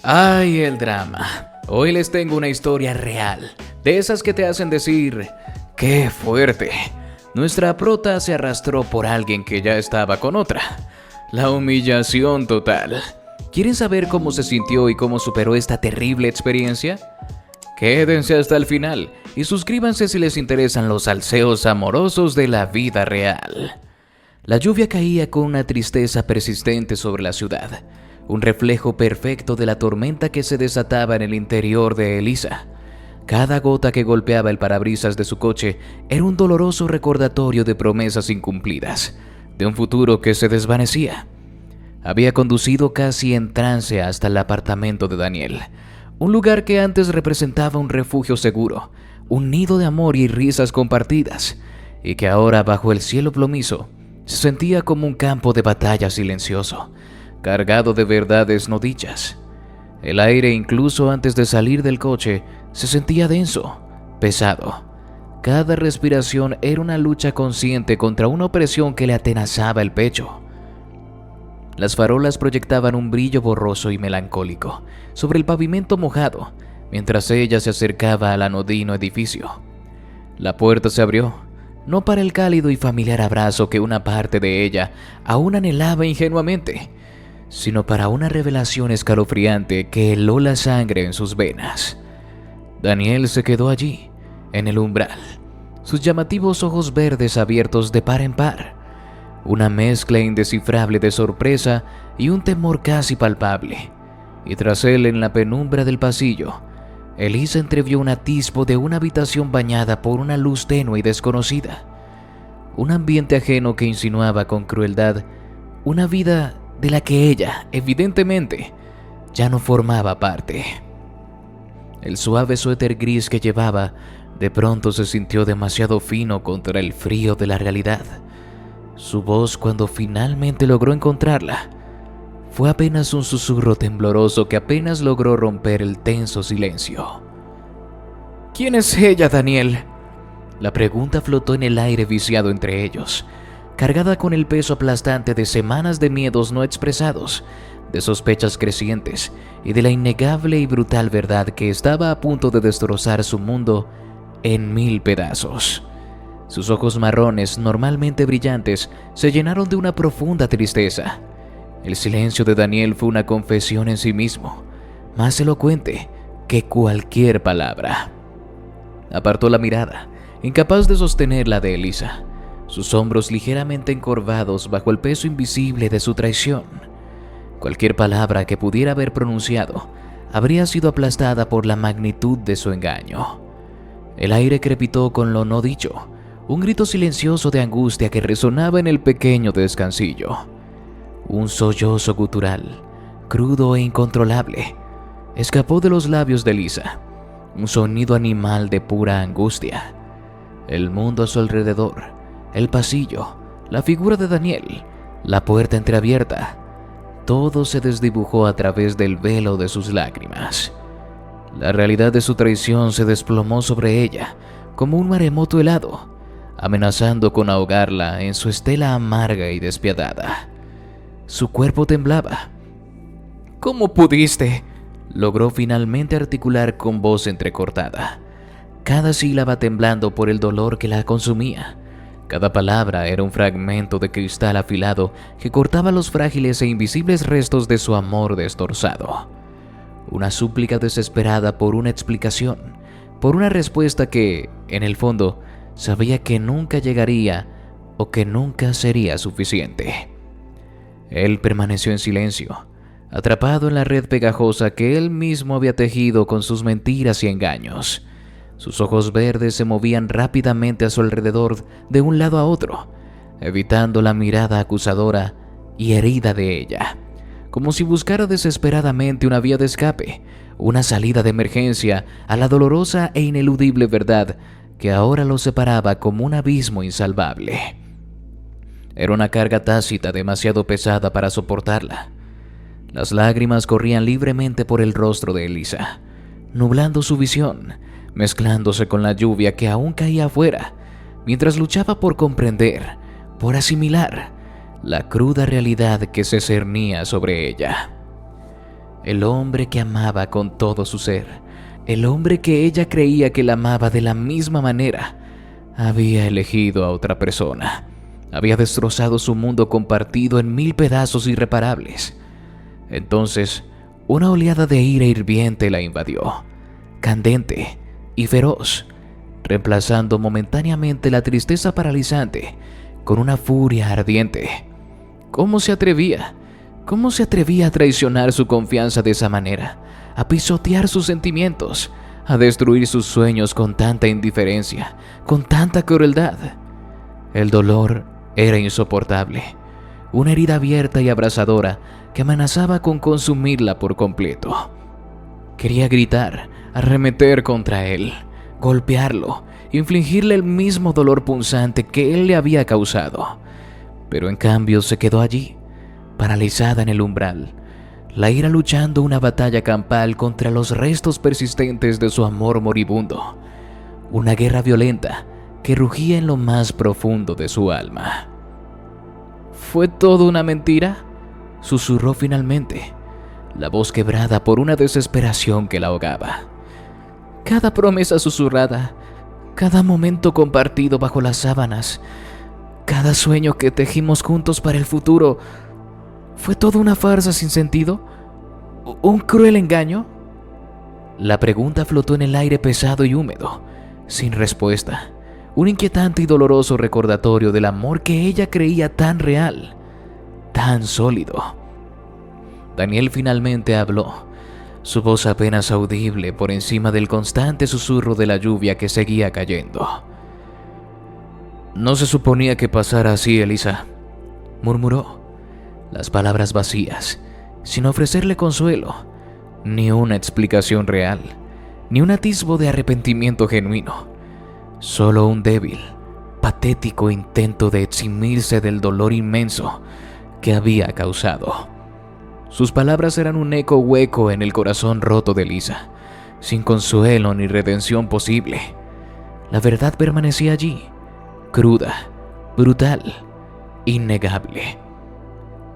Ay, el drama. Hoy les tengo una historia real, de esas que te hacen decir, ¡qué fuerte! Nuestra prota se arrastró por alguien que ya estaba con otra. La humillación total. ¿Quieren saber cómo se sintió y cómo superó esta terrible experiencia? Quédense hasta el final y suscríbanse si les interesan los salseos amorosos de la vida real. La lluvia caía con una tristeza persistente sobre la ciudad, un reflejo perfecto de la tormenta que se desataba en el interior de Elisa. Cada gota que golpeaba el parabrisas de su coche era un doloroso recordatorio de promesas incumplidas, de un futuro que se desvanecía. Había conducido casi en trance hasta el apartamento de Daniel, un lugar que antes representaba un refugio seguro, un nido de amor y risas compartidas, y que ahora bajo el cielo plomizo se sentía como un campo de batalla silencioso, cargado de verdades no dichas. El aire, incluso antes de salir del coche, se sentía denso, pesado. Cada respiración era una lucha consciente contra una opresión que le atenazaba el pecho. Las farolas proyectaban un brillo borroso y melancólico sobre el pavimento mojado, mientras ella se acercaba al anodino edificio. La puerta se abrió, no para el cálido y familiar abrazo que una parte de ella aún anhelaba ingenuamente, sino para una revelación escalofriante que heló la sangre en sus venas. Daniel se quedó allí, en el umbral, sus llamativos ojos verdes abiertos de par en par, una mezcla indescifrable de sorpresa y un temor casi palpable. Y tras él, en la penumbra del pasillo, Elisa entrevió un atisbo de una habitación bañada por una luz tenue y desconocida, un ambiente ajeno que insinuaba con crueldad una vida de la que ella, evidentemente, ya no formaba parte. El suave suéter gris que llevaba de pronto se sintió demasiado fino contra el frío de la realidad. Su voz, cuando finalmente logró encontrarla, fue apenas un susurro tembloroso que apenas logró romper el tenso silencio. ¿Quién es ella, Daniel? La pregunta flotó en el aire viciado entre ellos, cargada con el peso aplastante de semanas de miedos no expresados, de sospechas crecientes y de la innegable y brutal verdad que estaba a punto de destrozar su mundo en 1000 pedazos. Sus ojos marrones, normalmente brillantes, se llenaron de una profunda tristeza. El silencio de Daniel fue una confesión en sí mismo, más elocuente que cualquier palabra. Apartó la mirada, incapaz de sostener la de Elisa, sus hombros ligeramente encorvados bajo el peso invisible de su traición. Cualquier palabra que pudiera haber pronunciado habría sido aplastada por la magnitud de su engaño. El aire crepitó con lo no dicho, un grito silencioso de angustia que resonaba en el pequeño descansillo. Un sollozo gutural, crudo e incontrolable, escapó de los labios de Elisa, un sonido animal de pura angustia. El mundo a su alrededor, el pasillo, la figura de Daniel, la puerta entreabierta, todo se desdibujó a través del velo de sus lágrimas. La realidad de su traición se desplomó sobre ella como un maremoto helado, amenazando con ahogarla en su estela amarga y despiadada. Su cuerpo temblaba. ¿Cómo pudiste?, logró finalmente articular con voz entrecortada, cada sílaba temblando por el dolor que la consumía. Cada palabra era un fragmento de cristal afilado que cortaba los frágiles e invisibles restos de su amor destorzado. Una súplica desesperada por una explicación, por una respuesta que, en el fondo, sabía que nunca llegaría o que nunca sería suficiente. Él permaneció en silencio, atrapado en la red pegajosa que él mismo había tejido con sus mentiras y engaños. Sus ojos verdes se movían rápidamente a su alrededor de un lado a otro, evitando la mirada acusadora y herida de ella, como si buscara desesperadamente una vía de escape, una salida de emergencia a la dolorosa e ineludible verdad que ahora lo separaba como un abismo insalvable. Era una carga tácita demasiado pesada para soportarla. Las lágrimas corrían libremente por el rostro de Elisa, nublando su visión, mezclándose con la lluvia que aún caía afuera, mientras luchaba por comprender, por asimilar, la cruda realidad que se cernía sobre ella. el hombre que amaba con todo su ser, el hombre que ella creía que la amaba de la misma manera, había elegido a otra persona. Había destrozado su mundo compartido en 1000 pedazos irreparables. Entonces, una oleada de ira hirviente la invadió, candente y feroz, reemplazando momentáneamente la tristeza paralizante con una furia ardiente. ¿Cómo se atrevía? ¿Cómo se atrevía a traicionar su confianza de esa manera? A pisotear sus sentimientos, a destruir sus sueños con tanta indiferencia, con tanta crueldad. El dolor era insoportable, una herida abierta y abrasadora que amenazaba con consumirla por completo. Quería gritar, arremeter contra él, golpearlo, infligirle el mismo dolor punzante que él le había causado. Pero en cambio se quedó allí, paralizada en el umbral, la ira luchando una batalla campal contra los restos persistentes de su amor moribundo. Una guerra violenta que rugía en lo más profundo de su alma. ¿Fue todo una mentira?, susurró finalmente, la voz quebrada por una desesperación que la ahogaba. Cada promesa susurrada, cada momento compartido bajo las sábanas, cada sueño que tejimos juntos para el futuro, ¿fue todo una farsa sin sentido? ¿Un cruel engaño? La pregunta flotó en el aire pesado y húmedo, sin respuesta. Un inquietante y doloroso recordatorio del amor que ella creía tan real, tan sólido. Daniel finalmente habló, su voz apenas audible por encima del constante susurro de la lluvia que seguía cayendo. «No se suponía que pasara así, Elisa», murmuró, las palabras vacías, sin ofrecerle consuelo, ni una explicación real, ni un atisbo de arrepentimiento genuino. Solo un débil, patético intento de eximirse del dolor inmenso que había causado. Sus palabras eran un eco hueco en el corazón roto de Elisa, sin consuelo ni redención posible. La verdad permanecía allí, cruda, brutal, innegable.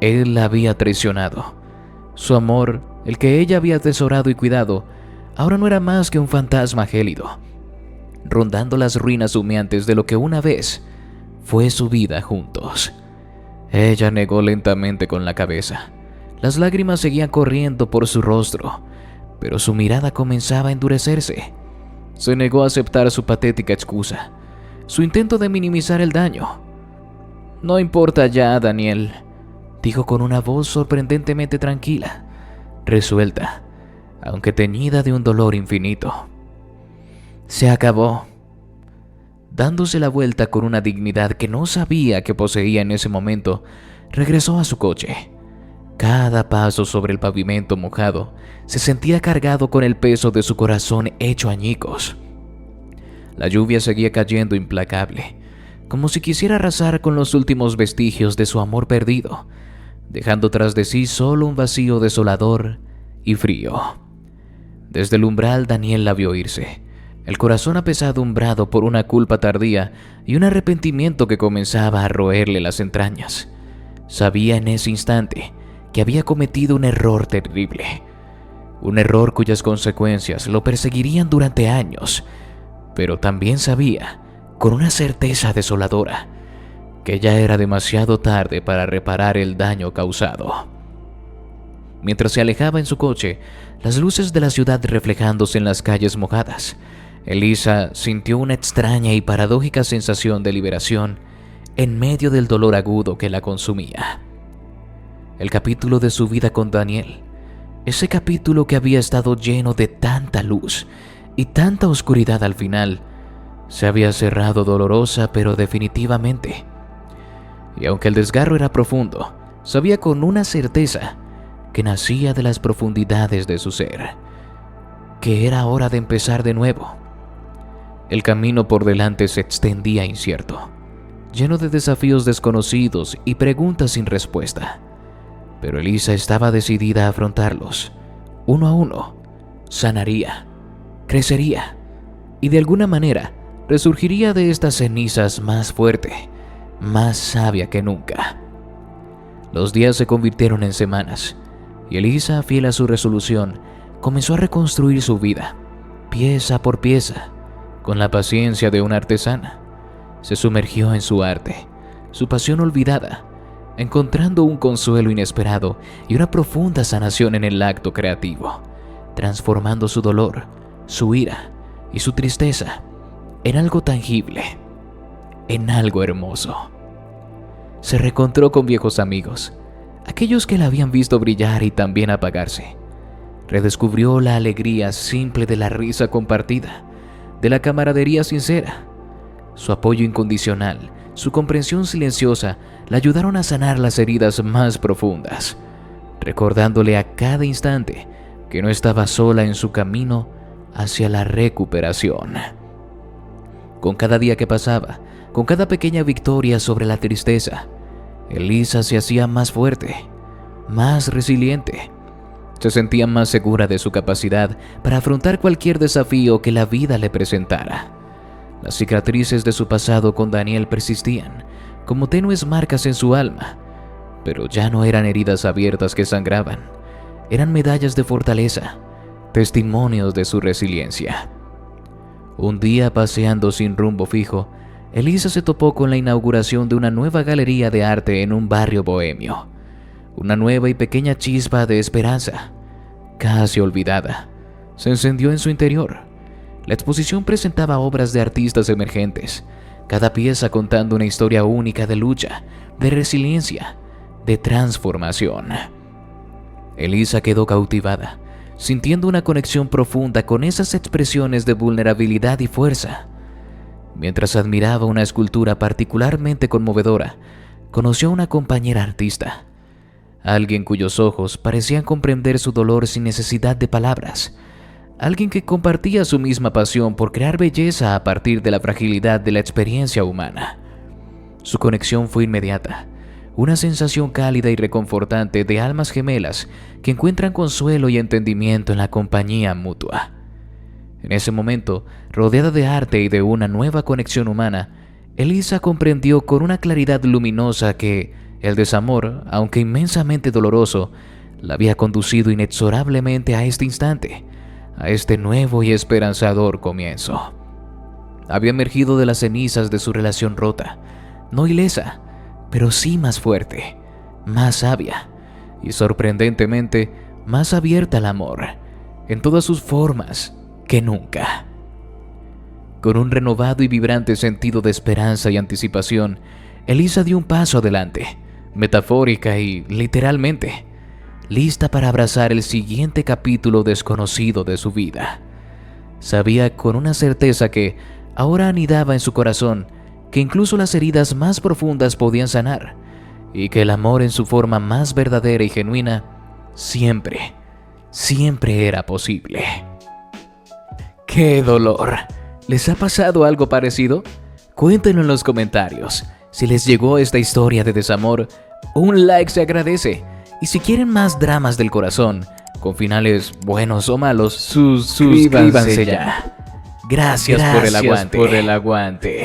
Él la había traicionado. Su amor, el que ella había atesorado y cuidado, ahora no era más que un fantasma gélido, rondando las ruinas humeantes de lo que una vez fue su vida juntos. Ella negó lentamente con la cabeza. Las lágrimas seguían corriendo por su rostro, pero su mirada comenzaba a endurecerse. Se negó a aceptar su patética excusa, su intento de minimizar el daño. «No importa ya, Daniel», dijo con una voz sorprendentemente tranquila, resuelta, aunque teñida de un dolor infinito. «Se acabó». Dándose la vuelta con una dignidad que no sabía que poseía en ese momento, regresó a su coche. Cada paso sobre el pavimento mojado se sentía cargado con el peso de su corazón hecho añicos. La lluvia seguía cayendo implacable, como si quisiera arrasar con los últimos vestigios de su amor perdido, dejando tras de sí solo un vacío desolador y frío. Desde el umbral Daniel la vio irse, el corazón apesadumbrado por una culpa tardía y un arrepentimiento que comenzaba a roerle las entrañas. Sabía en ese instante que había cometido un error terrible, un error cuyas consecuencias lo perseguirían durante años, pero también sabía, con una certeza desoladora, que ya era demasiado tarde para reparar el daño causado. Mientras se alejaba en su coche, las luces de la ciudad reflejándose en las calles mojadas, Elisa sintió una extraña y paradójica sensación de liberación en medio del dolor agudo que la consumía. El capítulo de su vida con Daniel, ese capítulo que había estado lleno de tanta luz y tanta oscuridad al final, se había cerrado dolorosa pero definitivamente. Y aunque el desgarro era profundo, sabía con una certeza que nacía de las profundidades de su ser, que era hora de empezar de nuevo. El camino por delante se extendía incierto, lleno de desafíos desconocidos y preguntas sin respuesta. Pero Elisa estaba decidida a afrontarlos, uno a uno. Sanaría, crecería y de alguna manera resurgiría de estas cenizas más fuerte, más sabia que nunca. Los días se convirtieron en semanas y Elisa, fiel a su resolución, comenzó a reconstruir su vida, pieza por pieza, con la paciencia de una artesana. Se sumergió en su arte, su pasión olvidada, encontrando un consuelo inesperado y una profunda sanación en el acto creativo, transformando su dolor, su ira y su tristeza en algo tangible, en algo hermoso. Se reencontró con viejos amigos, aquellos que la habían visto brillar y también apagarse. Redescubrió la alegría simple de la risa compartida, de la camaradería sincera. Su apoyo incondicional, su comprensión silenciosa, la ayudaron a sanar las heridas más profundas, recordándole a cada instante que no estaba sola en su camino hacia la recuperación. Con cada día que pasaba, con cada pequeña victoria sobre la tristeza, Elisa se hacía más fuerte, más resiliente. Se sentía más segura de su capacidad para afrontar cualquier desafío que la vida le presentara. Las cicatrices de su pasado con Daniel persistían, como tenues marcas en su alma, pero ya no eran heridas abiertas que sangraban, eran medallas de fortaleza, testimonios de su resiliencia. Un día, paseando sin rumbo fijo, Elisa se topó con la inauguración de una nueva galería de arte en un barrio bohemio. Una nueva y pequeña chispa de esperanza, casi olvidada, se encendió en su interior. La exposición presentaba obras de artistas emergentes, cada pieza contando una historia única de lucha, de resiliencia, de transformación. Elisa quedó cautivada, sintiendo una conexión profunda con esas expresiones de vulnerabilidad y fuerza. Mientras admiraba una escultura particularmente conmovedora, conoció a una compañera artista, alguien cuyos ojos parecían comprender su dolor sin necesidad de palabras, alguien que compartía su misma pasión por crear belleza a partir de la fragilidad de la experiencia humana. Su conexión fue inmediata, una sensación cálida y reconfortante de almas gemelas que encuentran consuelo y entendimiento en la compañía mutua. En ese momento, rodeada de arte y de una nueva conexión humana, Elisa comprendió con una claridad luminosa que el desamor, aunque inmensamente doloroso, la había conducido inexorablemente a este instante, a este nuevo y esperanzador comienzo. Había emergido de las cenizas de su relación rota, no ilesa, pero sí más fuerte, más sabia y sorprendentemente más abierta al amor, en todas sus formas que nunca. Con un renovado y vibrante sentido de esperanza y anticipación, Elisa dio un paso adelante, metafórica y literalmente, lista para abrazar el siguiente capítulo desconocido de su vida. Sabía con una certeza que ahora anidaba en su corazón que incluso las heridas más profundas podían sanar y que el amor en su forma más verdadera y genuina siempre, siempre era posible. ¡Qué dolor! ¿Les ha pasado algo parecido? Cuéntenlo en los comentarios. Si les llegó esta historia de desamor, un like se agradece. Y si quieren más dramas del corazón, con buenos o malos, suscríbanse ya. Gracias por el aguante.